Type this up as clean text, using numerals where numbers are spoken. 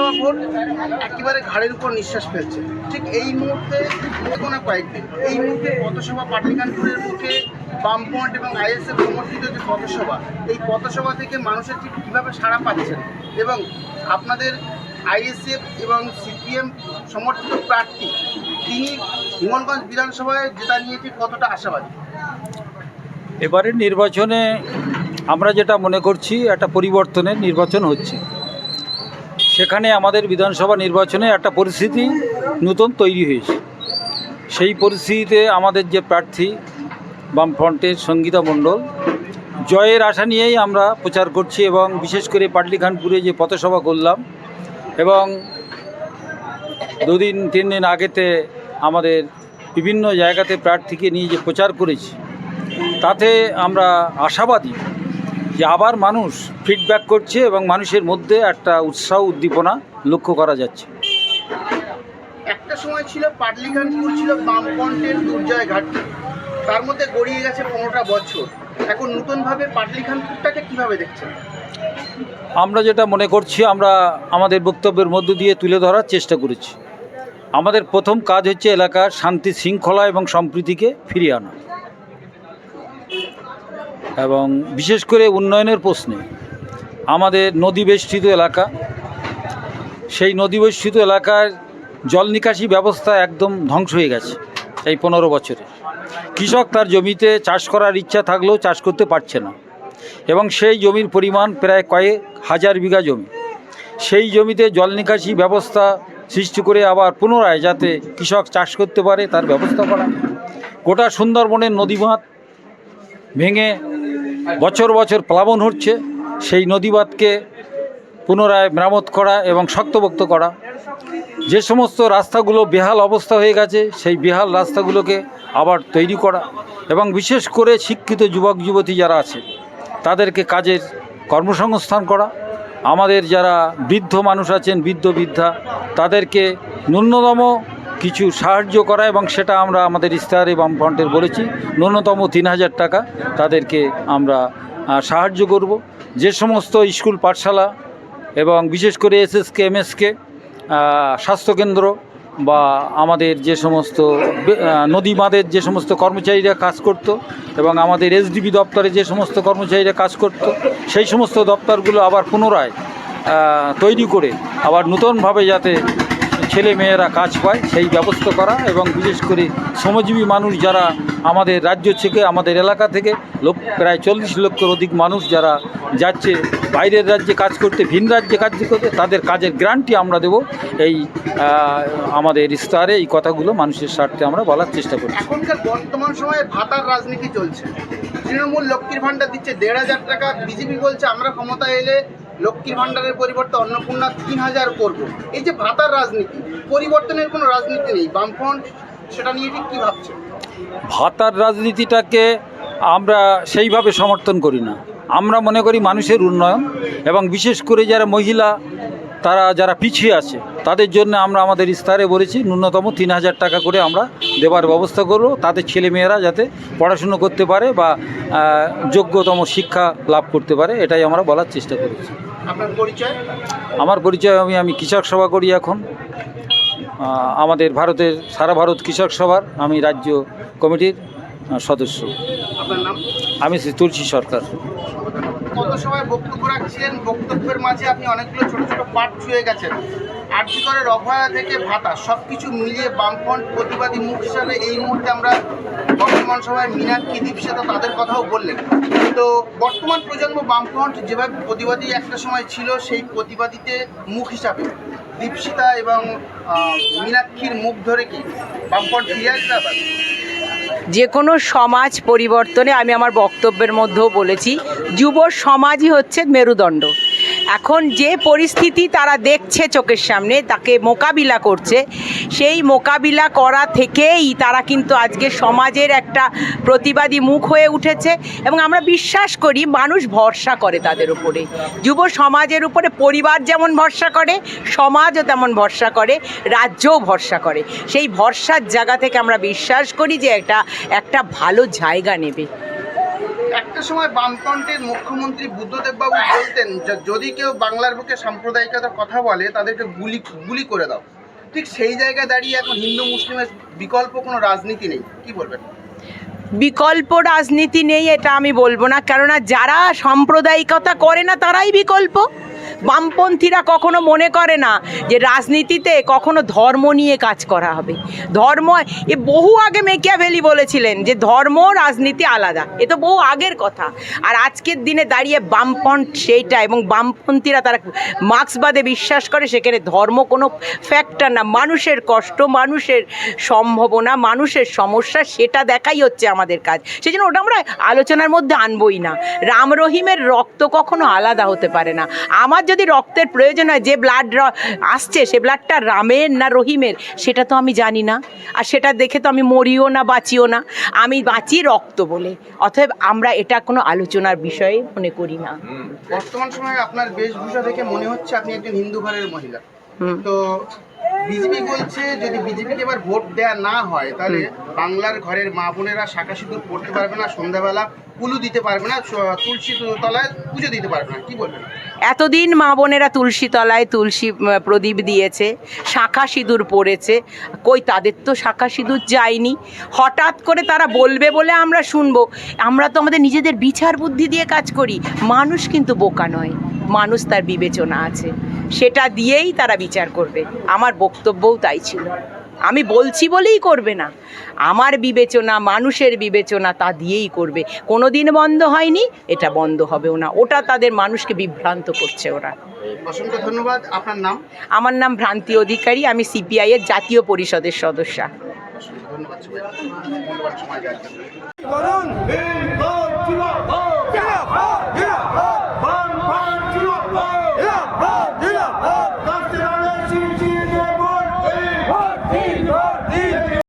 পৌরসভা ভোট একেবারে ঘাড়ের উপর নিঃশ্বাস ফেলছে, ঠিক এই মুহূর্তে কোনো কয়েকদিন এই মুহূর্তে পথসভা পাটলিখানপুরের মুখে বামফ্রন্ট এবং আইএসএফ সমর্থিত যে পথসভা, এই পথসভা থেকে মানুষের ঠিক কীভাবে সাড়া পাচ্ছেন এবং আপনাদের আইএসএফ এবং সিপিএম সমর্থিত প্রার্থী তিনি হিঙ্গলগঞ্জ বিধানসভায় জেতা নিয়ে ঠিক কতটা আশাবাদী? এবারের নির্বাচনে আমরা যেটা মনে করছি একটা পরিবর্তনের নির্বাচন হচ্ছে। সেখানে আমাদের বিধানসভা নির্বাচনে একটা পরিস্থিতি নতুন তৈরি হয়েছে। সেই পরিস্থিতিতে আমাদের যে প্রার্থী বামফ্রন্টের সঙ্গীতা মণ্ডল জয়ের আশা নিয়েই আমরা প্রচার করছি এবং বিশেষ করে পাটলিখানপুরে যে পথসভা করলাম এবং 2-3 দিন আগেতে আমাদের বিভিন্ন জায়গাতে প্রার্থীকে নিয়ে যে প্রচার করেছি, তাতে আমরা আশাবাদী যে আবার মানুষ ফিডব্যাক করছে এবং মানুষের মধ্যে একটা উৎসাহ উদ্দীপনা লক্ষ্য করা যাচ্ছে। একটা সময় ছিল পাটলিখানপুর ছিল বামফ্রন্টের দুর্জয় ঘাটতি, তার মধ্যে গড়িয়ে গেছে 15টা বছর। এখন নতুনভাবে পাটলিখানপুরটাকে কিভাবে দেখছেন? আমরা যেটা মনে করছি, আমরা আমাদের বক্তব্যের মধ্য দিয়ে তুলে ধরার চেষ্টা করেছি। আমাদের প্রথম কাজ হচ্ছে এলাকার শান্তি শৃঙ্খলা এবং সম্প্রীতিকে ফিরিয়ে আনা এবং বিশেষ করে উন্নয়নের প্রশ্নে আমাদের নদীবেষ্টিত এলাকা, সেই নদীবেষ্টিত এলাকার জল নিকাশি ব্যবস্থা একদম ধ্বংস হয়ে গেছে এই 15 বছরে। কৃষক তার জমিতে চাষ করার ইচ্ছা থাকলেও চাষ করতে পারছে না এবং সেই জমির পরিমাণ প্রায় কয়েক হাজার বিঘা জমি। সেই জমিতে জল নিকাশি ব্যবস্থা সৃষ্টি করে আবার পুনরায় যাতে কৃষক চাষ করতে পারে তার ব্যবস্থা করা। গোটা সুন্দরবনের নদীবাঁধ ভেঙে বছর বছর প্লাবন হচ্ছে, সেই নদীবাঁধকে পুনরায় মেরামত করা এবং শক্তপোক্ত করা। যে সমস্ত রাস্তাগুলো বেহাল অবস্থা হয়ে গেছে সেই বেহাল রাস্তাগুলোকে আবার তৈরি করা এবং বিশেষ করে শিক্ষিত যুবক যুবতী যারা আছে তাদেরকে কাজের কর্মসংস্থান করা। আমাদের যারা বৃদ্ধ মানুষ আছেন, বৃদ্ধ বৃদ্ধা, তাদেরকে ন্যূনতম কিছু সাহায্য করা এবং সেটা আমরা আমাদের ইশতেহারে বামফ্রন্টের বলেছি, ন্যূনতম 3000 টাকা তাদেরকে আমরা সাহায্য করব। যে সমস্ত স্কুল পাঠশালা এবং বিশেষ করে এসএসকে এমএসকে স্বাস্থ্যকেন্দ্র বা আমাদের যে সমস্ত নদী বাঁধের যে সমস্ত কর্মচারীরা কাজ করত এবং আমাদের এসডিবি দপ্তরে যে সমস্ত কর্মচারীরা কাজ করত, সেই সমস্ত দপ্তরগুলো আবার পুনরায় তৈরি করে আবার নতুনভাবে যাতে ছেলে মেয়েরা কাজ পায় সেই ব্যবস্থা করা এবং বিশেষ করে শ্রমজীবী মানুষ যারা আমাদের রাজ্য থেকে, আমাদের এলাকা থেকে প্রায় 40 লক্ষের অধিক মানুষ যারা যাচ্ছে বাইরের রাজ্যে কাজ করতে, ভিন রাজ্যে কাজ করতে, তাদের কাজের গ্যারান্টি আমরা দেব। এই আমাদের ইশতেহারে এই কথাগুলো মানুষের স্বার্থে আমরা বলার চেষ্টা করছি। এখনকার বর্তমান সময়ে ভাতার রাজনীতি চলছে। তৃণমূল লক্ষ্মীর ভাণ্ডার দিচ্ছে 1500 টাকা, বিজেপি বলছে আমরা ক্ষমতা এলে লক্ষ্মীর ভাণ্ডারের পরিবর্তে অন্নপূর্ণা 3000 করব। এই যে ভাতার রাজনীতি, পরিবর্তনের কোনো রাজনীতি নেই, বামফ্রন্ট সেটা নিয়ে ঠিক কী ভাবছে? ভাতার রাজনীতিটাকে আমরা সেইভাবে সমর্থন করি না। আমরা মনে করি মানুষের উন্নয়ন এবং বিশেষ করে যারা মহিলা, তারা যারা পিছিয়ে আছে তাদের জন্য আমরা আমাদের ইশতেহারে বলেছি ন্যূনতম 3000 টাকা করে আমরা দেওয়ার ব্যবস্থা করব, তাদের ছেলেমেয়েরা যাতে পড়াশুনো করতে পারে বা যোগ্যতম শিক্ষা লাভ করতে পারে, এটাই আমরা বলার চেষ্টা করেছি। আপনার পরিচয়? আমার পরিচয়, আমি কৃষক সভা করি এখন। আমাদের ভারতের সারা ভারত কৃষক সভার আমি রাজ্য কমিটির সদস্য। আপনার নাম? আমি শ্রী তুলসী সরকার। কত সময় বক্তব্য রাখছিলেন, বক্তব্যের মাঝে আপনি অনেকগুলো ছোট ছোট পাঠ ছুঁয়ে গেছেন। আরজি করের অভয়া থেকে ভাতা সব কিছু মিলিয়ে বামফ্রন্ট প্রতিবাদী মুখ হিসাবে এই মুহূর্তে আমরা বর্তমান সময়ে মীনাক্ষী, দীপশিতা তাদের কথাও বললেন। তো বর্তমান প্রজন্ম বামফ্রন্ট যেভাবে প্রতিবাদী একটা সময় ছিল, সেই প্রতিবাদীতে মুখ হিসাবে দীপশিতা এবং মীনাক্ষীর মুখ ধরে কি বামফ্রন্ট ফিরে আসবে আবার? যে কোনো সমাজ পরিবর্তনে আমি আমার বক্তব্যের মধ্যেও বলেছি, যুব সমাজই হচ্ছে মেরুদণ্ড। এখন যে পরিস্থিতি তারা দেখছে চোখের সামনে, তাকে মোকাবিলা করছে, সেই মোকাবিলা করা থেকেই তারা কিন্তু আজকে সমাজের একটা প্রতিবাদী মুখ হয়ে উঠেছে এবং আমরা বিশ্বাস করি মানুষ ভরসা করে তাদের উপরে। যুব সমাজের উপরে পরিবার যেমন ভরসা করে, সমাজও তেমন ভরসা করে, রাজ্যও ভরসা করে। সেই ভরসার জায়গা থেকে আমরা বিশ্বাস করি যে একটা ভালো জায়গা নেবে। একটা সময় বামফ্রন্টের মুখ্যমন্ত্রী বুদ্ধদেব বাবু বলতেন যে যদি কেউ বাংলার বুকে সাম্প্রদায়িকতার কথা বলে তাদেরকে গুলি করে দাও। ঠিক সেই জায়গায় দাঁড়িয়ে এখন হিন্দু মুসলিমের বিকল্প কোনো রাজনীতি নেই, কি বলবেন? বিকল্প রাজনীতি নেই এটা আমি বলবো না, কেননা যারা সাম্প্রদায়িকতা করে না তারাই বিকল্প। বামপন্থীরা কখনো মনে করে না যে রাজনীতিতে কখনো ধর্ম নিয়ে কাজ করা হবে। ধর্ম বহু আগে মেকিয়াভেলি বলেছিলেন যে ধর্ম রাজনীতি আলাদা, এ তো বহু আগের কথা। আর আজকের দিনে দাঁড়িয়ে বামপন্থ সেইটা, এবং বামপন্থীরা তারা মার্ক্সবাদে বিশ্বাস করে, সেখানে ধর্ম কোনো ফ্যাক্টর না। মানুষের কষ্ট, মানুষের সম্ভাবনা, মানুষের সমস্যা, সেটা দেখাই হচ্ছে আমাদের কাজ। সেই জন্য ওটা আমরা আলোচনার মধ্যে আনবই না। রাম রহিমের রক্ত কখনো আলাদা হতে পারে না। আমার যদি রক্তের প্রয়োজন হয়, যে ব্লাড আসছে সে ব্লাডটা রামের না রহিমের সেটা তো আমি জানি না, আর সেটা দেখে তো আমি মরিও না বাঁচিও না, আমি বাঁচি রক্ত বলে। অতএব আমরা এটা কোনো আলোচনার বিষয়ে মনে করি না। বর্তমান সময়ে আপনার বেশভূষা দেখে মনে হচ্ছে আপনি একজন হিন্দু ঘরের মহিলা। তো বিজেপি বলছে যদি বিজেপিকে এবার ভোট দেয়া না হয় তাহলে বাংলার ঘরের মা বোনেরা শাঁখা সিঁদুর পড়তে পারবে না, সন্ধ্যাবেলা কুলু দিতে পারবে না, তুলসী তলায় পুজো দিতে পারবে না, কি বলবেন? এতদিন মা বোনেরা তুলসী তলায় তুলসী প্রদীপ দিয়েছে, শাঁখা সিঁদুর পড়েছে, কই তাদের তো শাঁখা সিঁদুর যায়নি। হঠাৎ করে তারা বলবে বলে আমরা শুনবো। আমরা তো আমাদের নিজেদের বিচার বুদ্ধি দিয়ে কাজ করি। মানুষ কিন্তু বোকা নয়, মানুষ তার বিবেচনা আছে, সেটা দিয়েই তারা বিচার করবে। আমার বক্তব্যও তাই ছিল। আমি বলছি বলেই করবে না, আমার বিবেচনা, মানুষের বিবেচনা, তা দিয়েই করবে। কোনো দিন বন্ধ হয়নি, এটা বন্ধ হবেও না। ওটা তাদের মানুষকে বিভ্রান্ত করছে ওরা। অসংখ্য ধন্যবাদ। আপনার নাম? আমার নাম ভ্রান্তি অধিকারী, আমি সিপিআই এর জাতীয় পরিষদের সদস্যা। ধন্যবাদ সবাই, ধন্যবাদ সময় দেওয়ার জন্য।